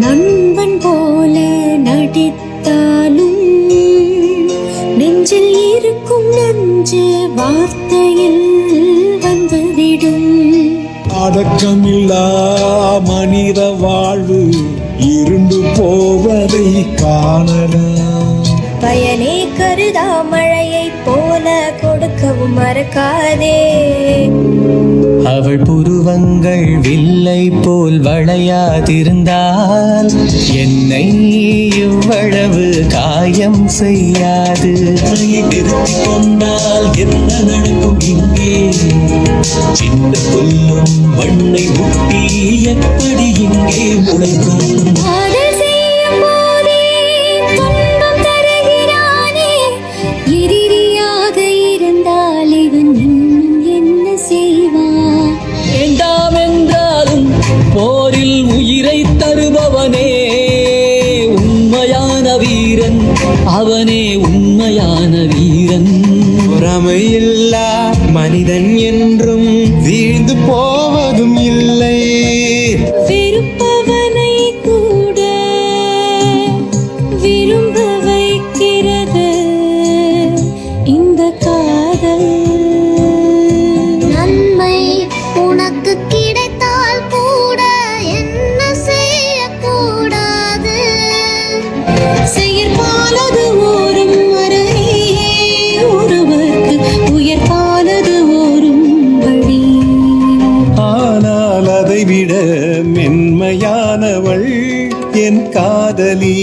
நண்பன் போல நடித்தாலும் நெஞ்சில் இருக்கும் நஞ்சு வார்த்தையில் வந்துவிடும். அடக்கமில்லா மனித வாழ்வு இருண்டு போவதை காணலாம். பயனே கருதா மழையை போல கொடுக்கவும் மறக்காதே. அவள் புருவங்கள் வில்லை போல் வளையாதிருந்தால் என்னை இவ்வளவு காயம் செய்யாது. நிறுத்திக் கொண்டால் என்ன நடக்கும் இங்கே? சின்ன புல்லும் மண்ணை முட்டி எப்படி இங்கே முளைக்கும்? போரில் உயிரை தருபவனே உண்மையான வீரன், அவனே உண்மையான வீரன். பொறாமையில்லா மனிதன் என்றும் வீழ்ந்து போவதும் இல்லை. வெறுப்பவனை கூட விரும்ப வைக்கிறது இந்த காதல். நன்மை உனக்கு கிடைத்தால் கூட என்ன செய்யக்கூடாது. செயற்பாலது ஓரும் மரணே ஒருவர்க்கு உயர்பாலது ஓரும் வழி. ஆனால் அதைவிட மென்மையானவள் என் காதலி.